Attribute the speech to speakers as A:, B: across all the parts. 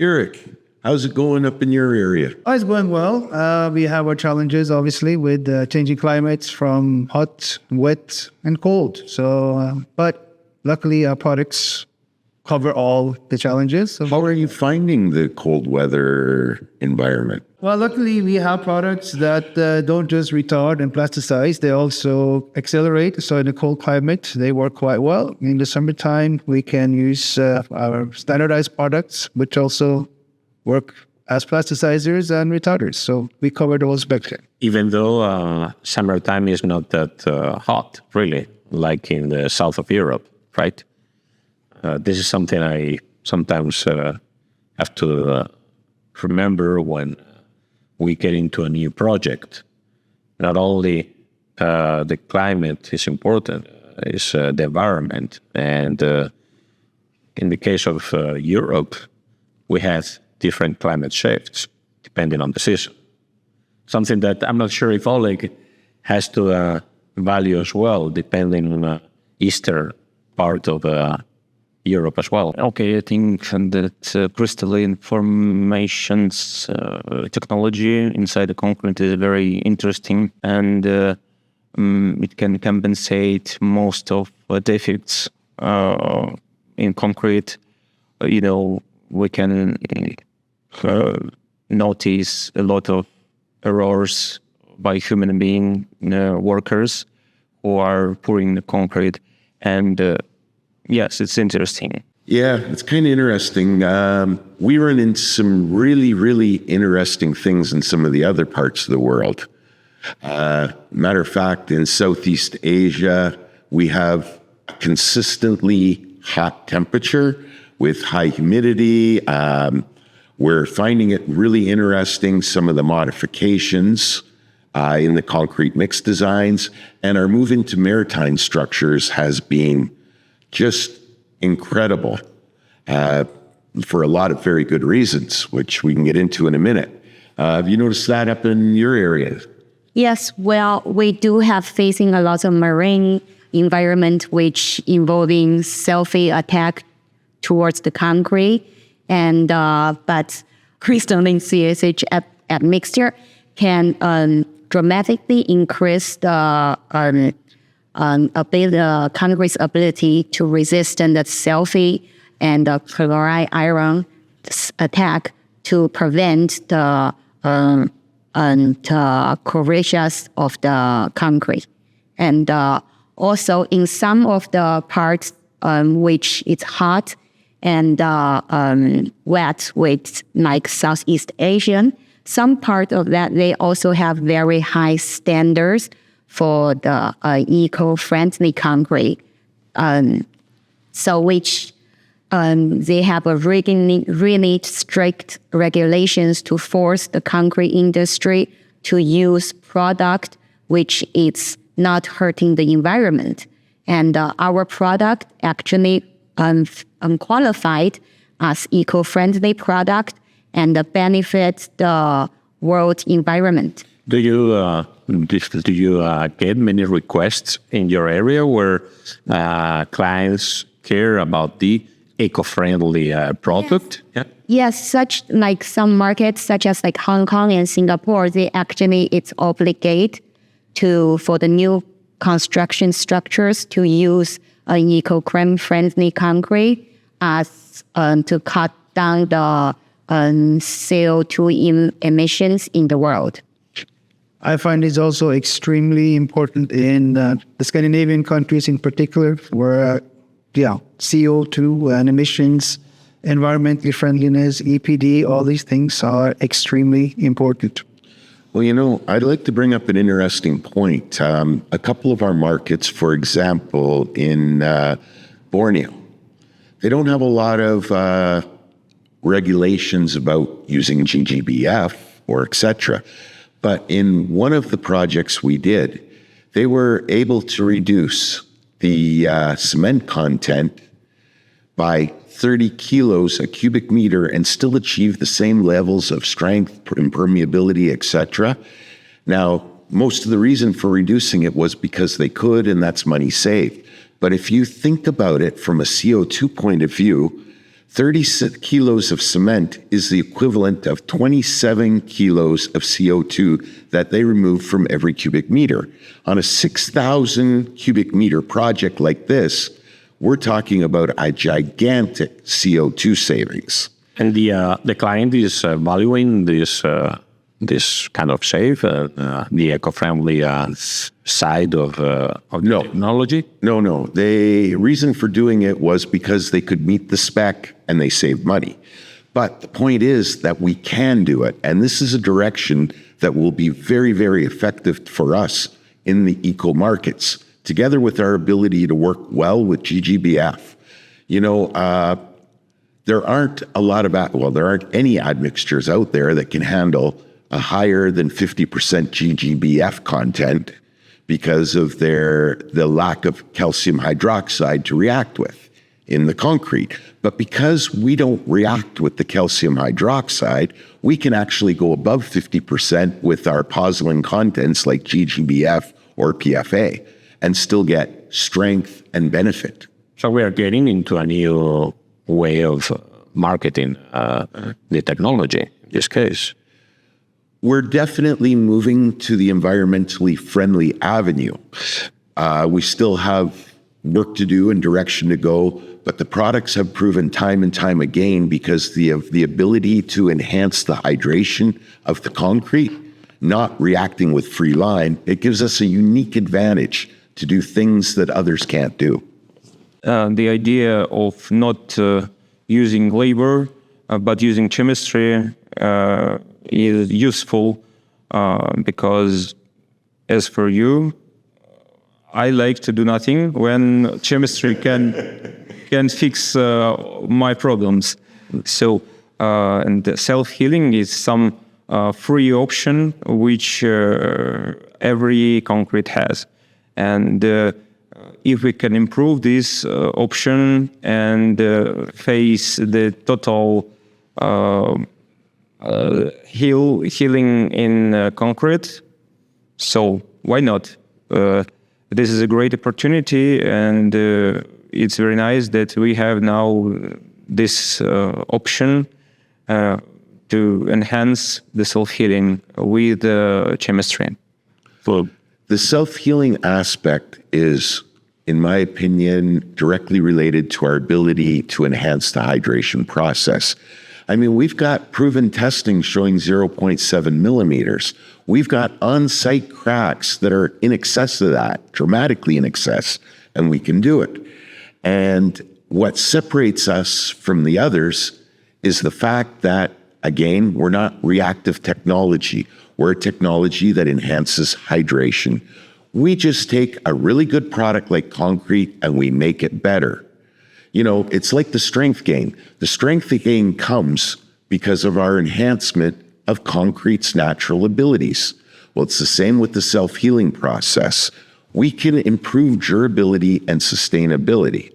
A: Eric, how's it going up in your area?
B: Oh, it's going well. We have our challenges, obviously, with changing climates from hot, wet, and cold. But luckily, our products cover all the challenges. So,
A: How are you finding the cold weather environment?
B: well, luckily, we have products that don't just retard and plasticize. They also accelerate. So in the cold climate, they work quite well. In the summertime, we can use our standardized products, which also work as plasticizers and retarders. So we cover the whole spectrum.
C: Even though summertime is not that hot, really, like in the south of Europe, right? This is something I sometimes have to remember when we get into a new project. Not only the climate is important, it's the environment. And in the case of Europe, we have different climate shifts depending on the season. Something that I'm not sure if Oleg has to value as well, depending on the eastern part of Europe as well.
D: Okay, I think that crystalline formations technology inside the concrete is very interesting, and it can compensate most of the defects in concrete. We can notice a lot of errors by human being workers who are pouring the concrete, and yes, it's interesting.
A: Yeah, it's kind of interesting. We run into some really, really interesting things in some of the other parts of the world. Matter of fact, in Southeast Asia, we have consistently hot temperature with high humidity. We're finding it really interesting, some of the modifications in the concrete mix designs, and our move into maritime structures has been just incredible for a lot of very good reasons, which we can get into in a minute. Have you noticed that up in your area?
E: Yes, well, we do have facing a lot of marine environment, which involving selfie attack towards the concrete, and but crystalline CSH admixture can dramatically increase the concrete's ability to resist the selfie and the chloride iron attack to prevent the corrosion of the concrete. And also in some of the parts which it's hot and wet, with like Southeast Asian, some part of that they also have very high standards for the eco-friendly concrete. So which they have a really strict regulations to force the concrete industry to use product which is not hurting the environment. And our product actually qualified as eco-friendly product and benefits the world environment.
C: Do you get many requests in your area where clients care about the eco-friendly product?
E: Yes. Yes, such like some markets, such as like Hong Kong and Singapore, it's obligated for the new construction structures to use an eco-friendly concrete as to cut down the CO2 emissions in the world.
B: I find it's also extremely important in the Scandinavian countries in particular, where CO2 and emissions, environmental friendliness, EPD, all these things are extremely important.
A: Well, I'd like to bring up an interesting point. A couple of our markets, for example, in Borneo, they don't have a lot of regulations about using GGBF or etc. But in one of the projects we did, they were able to reduce the cement content by 30 kilos a cubic meter and still achieve the same levels of strength, impermeability, etc. Now, most of the reason for reducing it was because they could, and that's money saved. But if you think about it from a CO2 point of view, 30 kilos of cement is the equivalent of 27 kilos of CO2 that they remove from every cubic meter. On a 6,000 cubic meter project like this, we're talking about a gigantic CO2 savings.
C: And the client is valuing this kind of save, the eco-friendly side of the technology?
A: No. The reason for doing it was because they could meet the spec and they saved money. But the point is that we can do it. And this is a direction that will be very, very effective for us in the eco markets, together with our ability to work well with GGBF. There aren't there aren't any admixtures out there that can handle a higher than 50% GGBF content because of the lack of calcium hydroxide to react with in the concrete. But because we don't react with the calcium hydroxide, we can actually go above 50% with our pozzolan contents like GGBF or PFA and still get strength and benefit.
C: So we are getting into a new way of marketing the technology in this case.
A: We're definitely moving to the environmentally friendly avenue. We still have work to do and direction to go, but the products have proven time and time again because of the ability to enhance the hydration of the concrete, not reacting with free line. It gives us a unique advantage to do things that others can't do.
D: The idea of not using labor, but using chemistry is useful because, as for you, I like to do nothing when chemistry can fix my problems. So, and self-healing is some free option which every concrete has, and if we can improve this option and face the total healing in concrete, so why not? This is a great opportunity, and it's very nice that we have now this option to enhance the self-healing with chemistry.
A: So the self-healing aspect is, in my opinion, directly related to our ability to enhance the hydration process. I mean, we've got proven testing showing 0.7 millimeters. We've got on-site cracks that are in excess of that, dramatically in excess, and we can do it. And what separates us from the others is the fact that, again, we're not reactive technology. We're a technology that enhances hydration. We just take a really good product like concrete and we make it better. It's like the strength gain. The strength gain comes because of our enhancement of concrete's natural abilities. Well, it's the same with the self-healing process. We can improve durability and sustainability.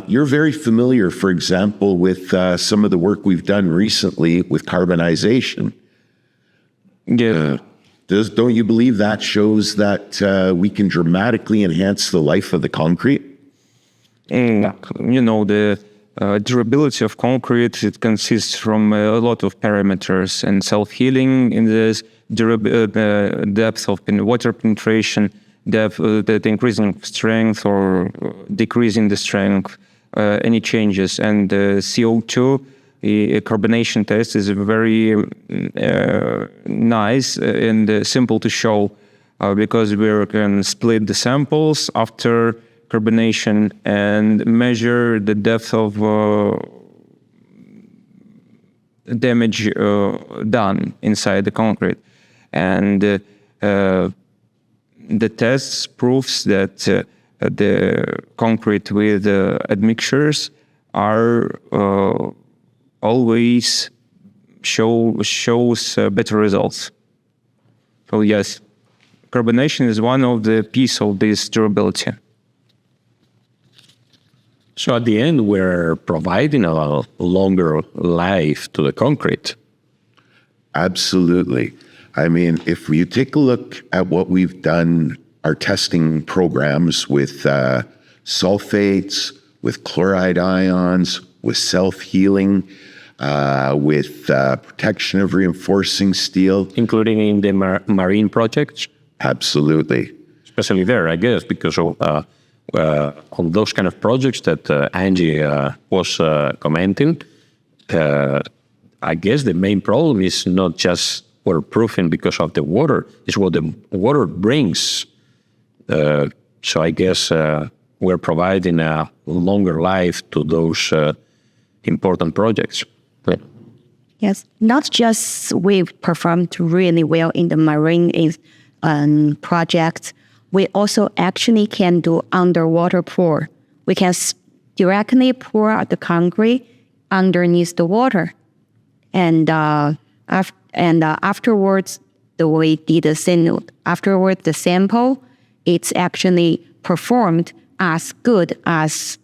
A: You're very familiar, for example, with some of the work we've done recently with carbonization.
D: Yeah.
A: Don't you believe that shows that we can dramatically enhance the life of the concrete?
D: The durability of concrete, it consists from a lot of parameters, and self-healing in this depth of water penetration, depth, the increasing strength or decreasing the strength, any changes. And CO2 carbonation test is very nice and simple to show because we can split the samples after carbonation and measure the depth of damage done inside the concrete. And the tests proves that the concrete with admixtures are always shows better results. So yes, carbonation is one of the piece of this durability.
C: So at the end, we're providing a longer life to the concrete.
A: Absolutely. I mean, if you take a look at what we've done, our testing programs with sulfates, with chloride ions, with self-healing, with protection of reinforcing steel.
C: Including in the marine projects,
A: Absolutely.
C: especially there, I guess, because of on those kind of projects that Angie was commenting. I guess the main problem is not just waterproofing because of the water; it's what the water brings. So I guess we're providing a longer life to those important projects.
E: Yes, not just we've performed really well in the marine project, we also actually can do underwater pour. We can directly pour out the concrete underneath the water. And afterwards, the way we did the sample, it's actually performed as good as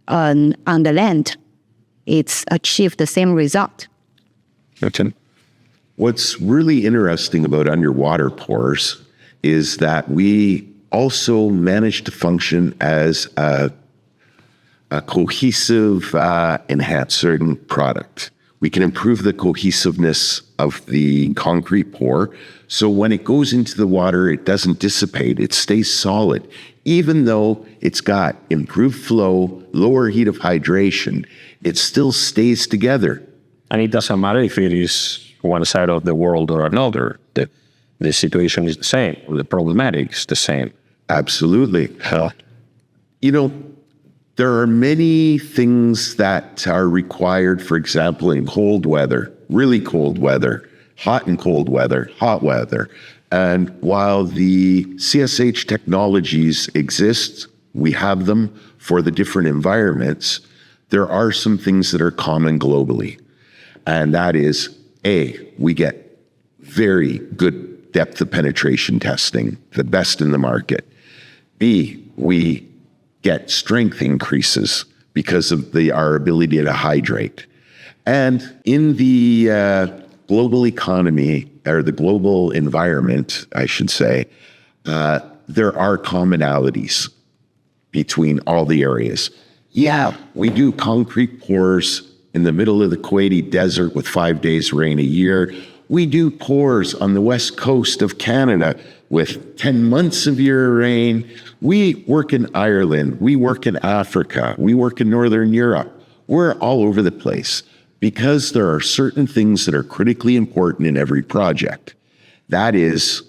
E: on the land. It's achieved the same result.
A: What's really interesting about underwater pours is that we also manage to function as a cohesive enhancing product. We can improve the cohesiveness of the concrete pour. So when it goes into the water, it doesn't dissipate. It stays solid. Even though it's got improved flow, lower heat of hydration, it still stays together.
C: And it doesn't matter if it is one side of the world or another. The situation is the same. The problematic is the same.
A: Absolutely. You know, there are many things that are required, for example, in cold weather, really cold weather, hot and cold weather, hot weather. And while the CSH technologies exist, we have them for the different environments, there are some things that are common globally. And that is, A, we get very good depth of penetration testing, the best in the market. B, we get strength increases because of our ability to hydrate. And in the global economy, or the global environment, I should say, there are commonalities between all the areas. Yeah, we do concrete pours in the middle of the Kuwaiti desert with 5 days rain a year. We do pours on the west coast of Canada with 10 months of year rain. We work in Ireland. We work in Africa. We work in Northern Europe. We're all over the place because there are certain things that are critically important in every project. That is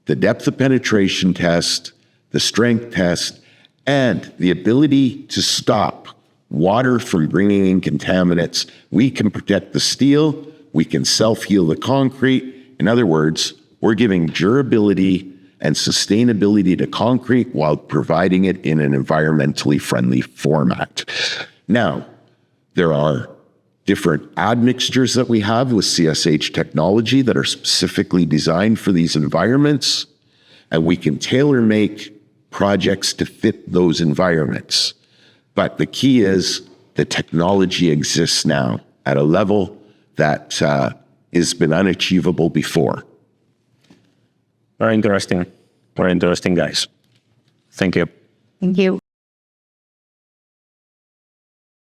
A: the depth of penetration test, the strength test, and the ability to stop water from bringing in contaminants. We can protect the steel. We can self-heal the concrete. In other words, we're giving durability and sustainability to concrete while providing it in an environmentally friendly format. Now, there are different admixtures that we have with CSH technology that are specifically designed for these environments, and we can tailor make projects to fit those environments. But the key is the technology exists now at a level that has been unachievable before.
C: Very interesting. Very interesting, guys. Thank you.
E: Thank you.